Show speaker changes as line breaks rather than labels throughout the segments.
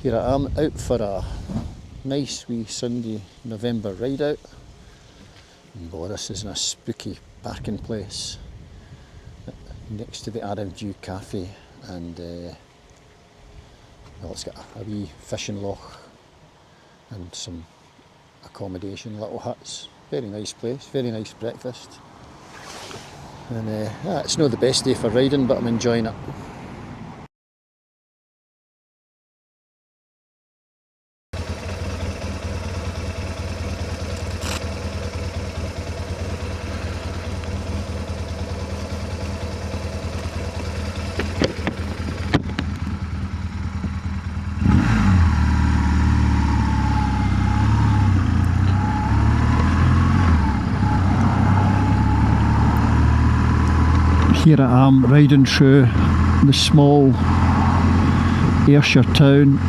Here I am out for a nice wee Sunday November ride out. And Boris is in a spooky parking place next to the R&G cafe, and well, it's got a wee fishing loch and some accommodation, little huts. Very nice place, very nice breakfast. And it's not the best day for riding, but I'm enjoying it. Here I am riding through the small Ayrshire town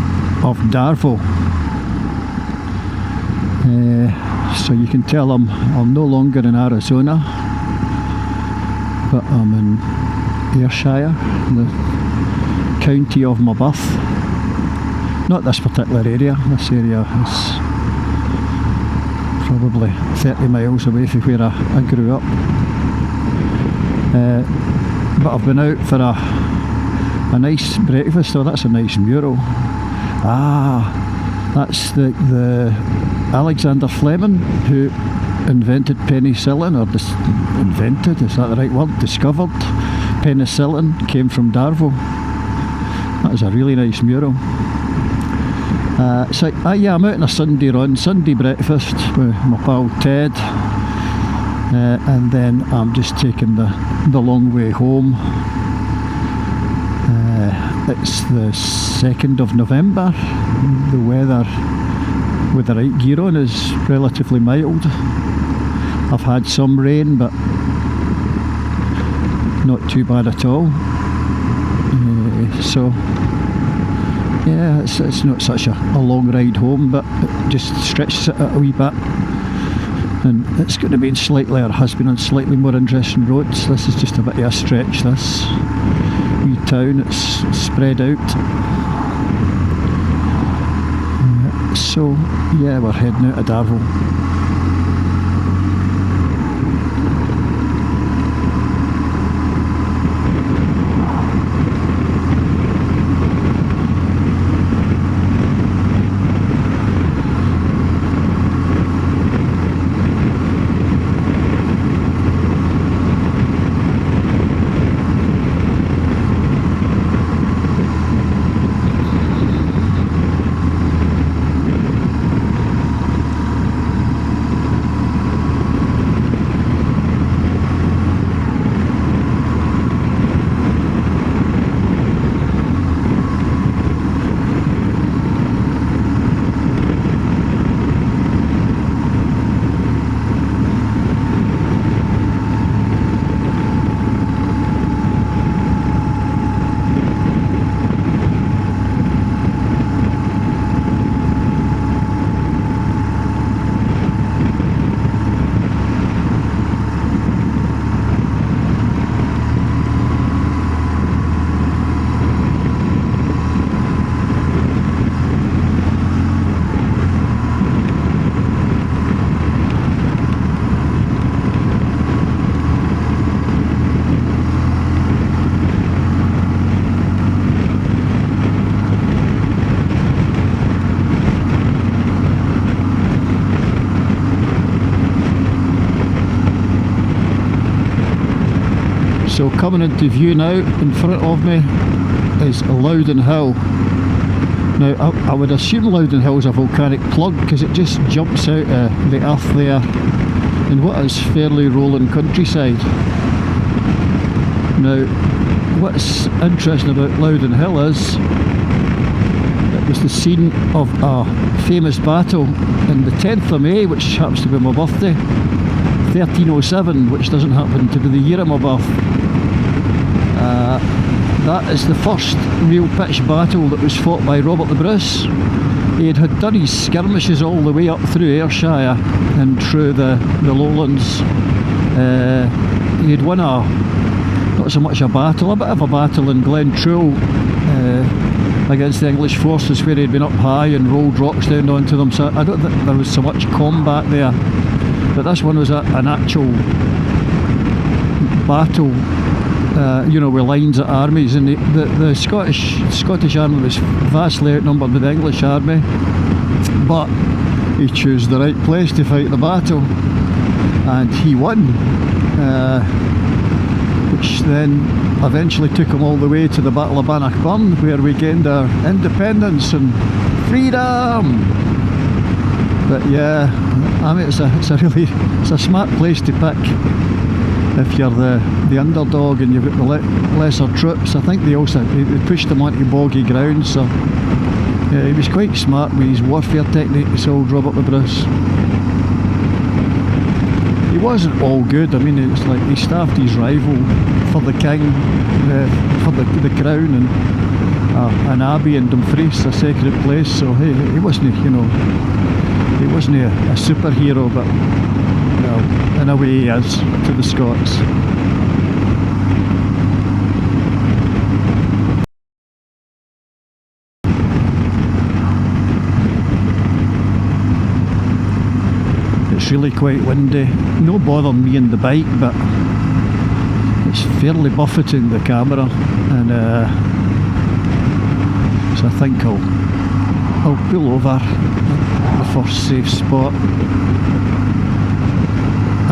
of Darvel. So you can tell I'm no longer in Arizona, but I'm in Ayrshire, the county of my birth. Not this particular area. This area is probably 30 miles away from where I grew up. But I've been out for a nice breakfast. Oh, that's a nice mural. That's the Alexander Fleming who invented penicillin, or invented, is that the right word? Discovered penicillin, came from Darvel. That is a really nice mural. Yeah, I'm out on a Sunday run, Sunday breakfast with my pal Ted. And then I'm just taking the long way home. It's the 2nd of November. The weather with the right gear on is relatively mild. I've had some rain, but not too bad at all. So yeah, it's not such a long ride home, but it just stretches it out a wee bit. And it's going to be has been on slightly more interesting roads. This is just a bit of a stretch, this wee town. It's spread out. So yeah, we're heading out of Darvel. So coming into view now, in front of me is Loudon Hill. Now I would assume Loudon Hill is a volcanic plug because it just jumps out of the earth there in what is fairly rolling countryside. Now what's interesting about Loudon Hill is it was the scene of a famous battle in the 10th of May, which happens to be my birthday, 1307, which doesn't happen to be the year of my birth. That is the first real pitched battle that was fought by Robert the Bruce. He had done his skirmishes all the way up through Ayrshire and through the lowlands. He had won not so much a battle, a bit of a battle in Glentrool against the English forces, where he'd been up high and rolled rocks down onto them. So I don't think there was so much combat there, but this one was an actual battle, with lines of armies, and the Scottish army was vastly outnumbered by the English army, but he chose the right place to fight the battle, and he won, which then eventually took him all the way to the Battle of Bannockburn, where we gained our independence and freedom. But yeah, I mean, it's a smart place to pick if you're the underdog and you've got the lesser troops. I think they pushed them onto boggy ground, so yeah, he was quite smart with his warfare techniques, old Robert the Bruce. He wasn't all good. I mean, it's like he staffed his rival for the king, for the crown, and an abbey in Dumfries, a sacred place. So he wasn't, he wasn't a superhero, but in a way he is to the Scots. It's really quite windy. No bother me in the bike, but it's fairly buffeting the camera, and so I think I'll pull over at the first safe spot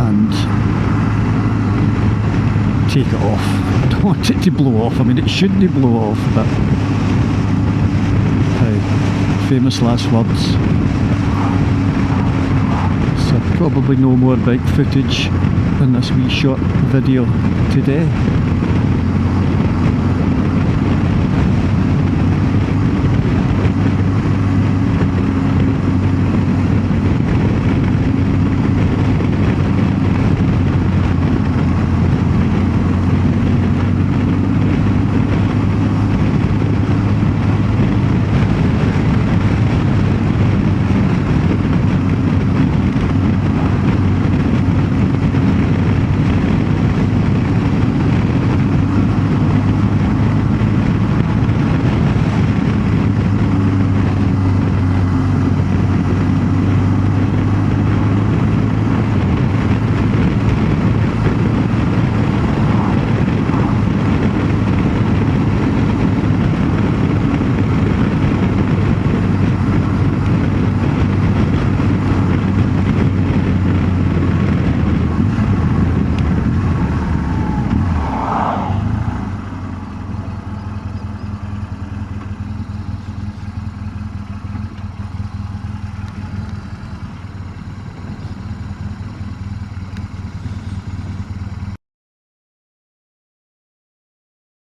and take it off. I don't want it to blow off. I mean, it shouldn't blow off, but hey, famous last words. So probably no more bike footage in this wee short video today.